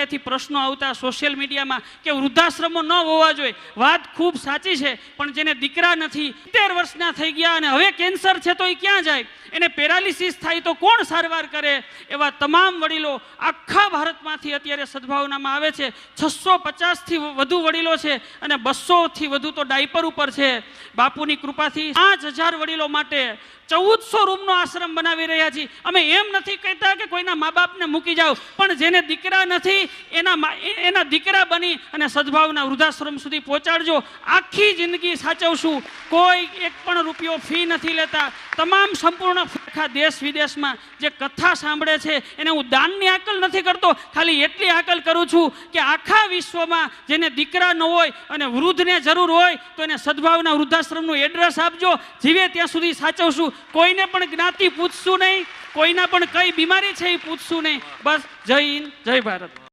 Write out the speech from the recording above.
જગ્યાએથી પ્રશ્નો આવતા સોશિયલ મીડિયામાં કે વૃદ્ધાશ્રમો ન હોવા જોઈએ, વાત ખૂબ સાચી છે, પણ જેને દીકરા નથી, 70 વર્ષના થઈ ગયા અને હવે કેન્સર છે તો એ ક્યાં જાય, એને પેરાલિસિસ થાય તો કોણ સારવાર કરે, એવા તમામ વડીલો આખા ભારતમાંથી અત્યારે સદભાવનામાં આવે છે. 650થી વધુ વડીલો છે અને 200થી વધુ તો ડાયપર ઉપર છે. બાપુની કૃપાથી 5000 વડીલો માટે 1400 રૂમનો આશ્રમ બનાવી રહ્યા છીએ. અમે એમ નથી કહેતા કે કોઈના મા બાપને મૂકી જાઓ, પણ જેને દીકરા નથી એના દીકરા બની અને સદભાવના વૃદ્ધાશ્રમ સુધી પહોંચાડજો. આખી જિંદગી સાચવશું, કોઈ એક પણ રૂપિયો ફી નથી લેતા. તમામ સંપૂર્ણ આખા દેશ વિદેશમાં જે કથા સાંભળે છે એને હું દાનની આકલ નથી કરતો, ખાલી એટલી આકલ કરું છું કે આખા વિશ્વમાં જેને દીકરા ન હોય અને વૃદ્ધને જરૂર હોય તો એને સદભાવના વૃદ્ધાશ્રમનું એડ્રેસ આપજો. જીવે ત્યાં સુધી સાચવશું. કોઈને પણ જ્ઞાતિ પૂછશું નહીં, કોઈના પણ કઈ બીમારી છે એ પૂછશું નહીં. બસ જય હિન્દ, જય ભારત.